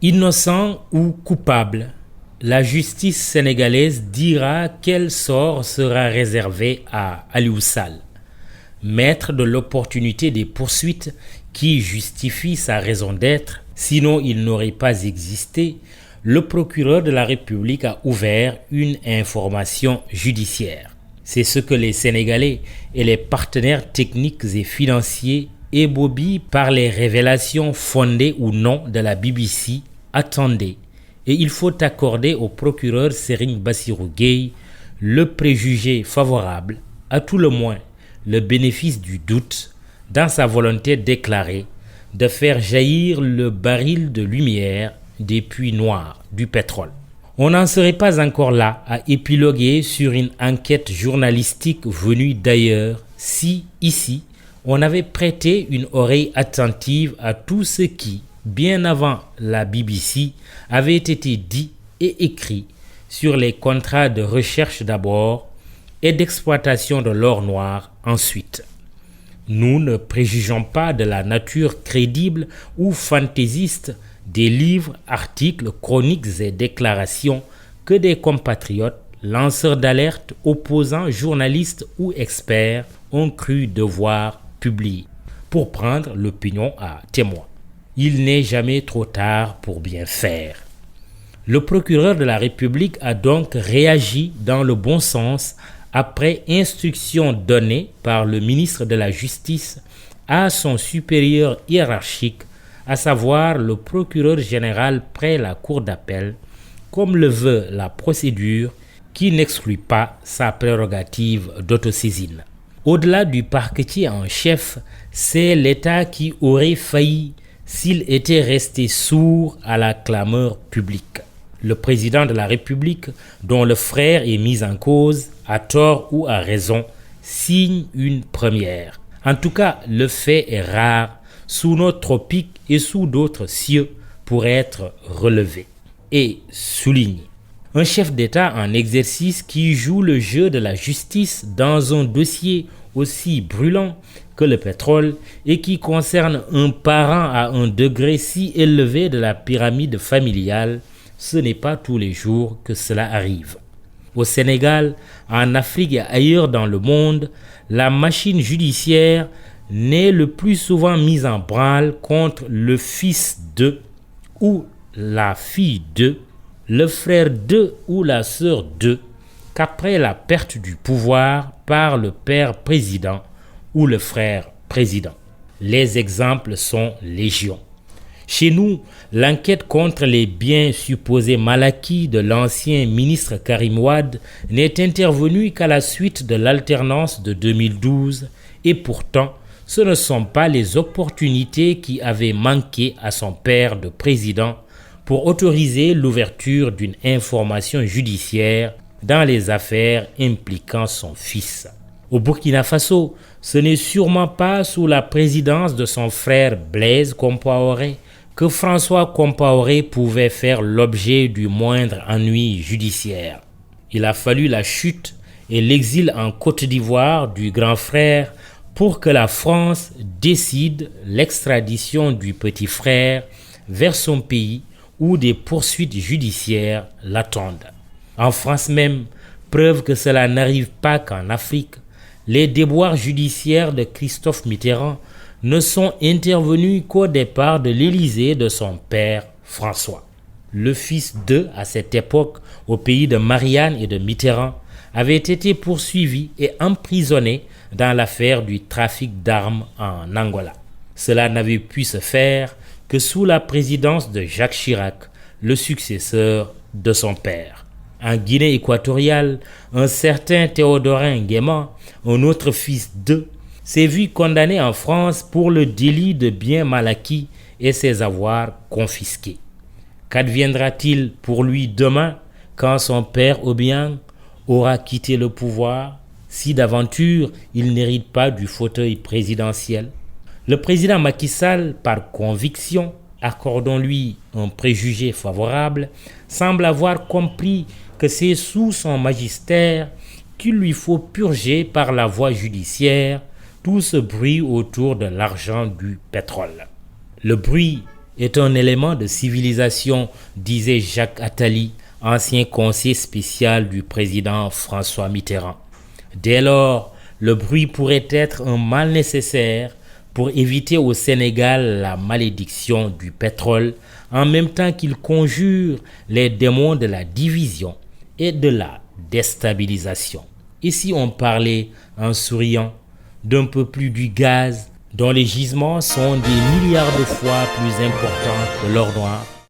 Innocent ou coupable, la justice sénégalaise dira quel sort sera réservé à Aliou Sall. Maître de l'opportunité des poursuites qui justifie sa raison d'être, sinon il n'aurait pas existé, le procureur de la République a ouvert une information judiciaire. C'est ce que les Sénégalais et les partenaires techniques et financiers ébobis par les révélations fondées ou non de la BBC attendaient. Et il faut accorder au procureur Serigne Bassirou Gueye le préjugé favorable, à tout le moins le bénéfice du doute, dans sa volonté déclarée de faire jaillir le baril de lumière des puits noirs du pétrole. On n'en serait pas encore là à épiloguer sur une enquête journalistique venue d'ailleurs si, ici, on avait prêté une oreille attentive à tout ce qui, bien avant la BBC, avait été dit et écrit sur les contrats de recherche d'abord et d'exploitation de l'or noir ensuite. Nous ne préjugeons pas de la nature crédible ou fantaisiste des livres, articles, chroniques et déclarations que des compatriotes, lanceurs d'alerte, opposants, journalistes ou experts ont cru devoir publier pour prendre l'opinion à témoin. Il n'est jamais trop tard pour bien faire. Le procureur de la République a donc réagi dans le bon sens après instruction donnée par le ministre de la Justice à son supérieur hiérarchique, à savoir le procureur général près la cour d'appel, comme le veut la procédure qui n'exclut pas sa prérogative d'autosaisine. Au-delà du parquetier en chef, c'est l'État qui aurait failli s'il était resté sourd à la clameur publique. Le président de la République, dont le frère est mis en cause, à tort ou à raison, signe une première. En tout cas, le fait est rare, sous nos tropiques et sous d'autres cieux, pour être relevé et souligné. Un chef d'État en exercice qui joue le jeu de la justice dans un dossier aussi brûlant que le pétrole et qui concerne un parent à un degré si élevé de la pyramide familiale, ce n'est pas tous les jours que cela arrive. Au Sénégal, en Afrique et ailleurs dans le monde, la machine judiciaire n'est le plus souvent mise en branle contre le fils de ou la fille de, le frère de ou la sœur de, qu'après la perte du pouvoir par le père président ou le frère président. Les exemples sont légion. Chez nous, l'enquête contre les biens supposés mal acquis de l'ancien ministre Karim Wade n'est intervenue qu'à la suite de l'alternance de 2012 et pourtant, ce ne sont pas les opportunités qui avaient manqué à son père de président pour autoriser l'ouverture d'une information judiciaire dans les affaires impliquant son fils. Au Burkina Faso, ce n'est sûrement pas sous la présidence de son frère Blaise Compaoré que François Compaoré pouvait faire l'objet du moindre ennui judiciaire. Il a fallu la chute et l'exil en Côte d'Ivoire du grand frère pour que la France décide l'extradition du petit frère vers son pays où des poursuites judiciaires l'attendent. En France même, preuve que cela n'arrive pas qu'en Afrique, les déboires judiciaires de Christophe Mitterrand ne sont intervenus qu'au départ de l'Élysée de son père François. Le fils de, à cette époque, au pays de Marianne et de Mitterrand, avait été poursuivi et emprisonné dans l'affaire du trafic d'armes en Angola. Cela n'avait pu se faire que sous la présidence de Jacques Chirac, le successeur de son père. En Guinée équatoriale, un certain Théodorin Nguema, un autre fils de, s'est vu condamné en France pour le délit de biens mal acquis et ses avoirs confisqués. Qu'adviendra-t-il pour lui demain quand son père Obiang aura quitté le pouvoir, si d'aventure il n'hérite pas du fauteuil présidentiel? Le président Macky Sall, par conviction, accordons-lui un préjugé favorable, semble avoir compris que c'est sous son magistère qu'il lui faut purger par la voie judiciaire tout ce bruit autour de l'argent du pétrole. Le bruit est un élément de civilisation, disait Jacques Attali, ancien conseiller spécial du président François Mitterrand. Dès lors, le bruit pourrait être un mal nécessaire pour éviter au Sénégal la malédiction du pétrole, en même temps qu'il conjure les démons de la division et de la déstabilisation. Ici, on parlait, en souriant, d'un peu plus du gaz, dont les gisements sont des milliards de fois plus importants que l'or noir,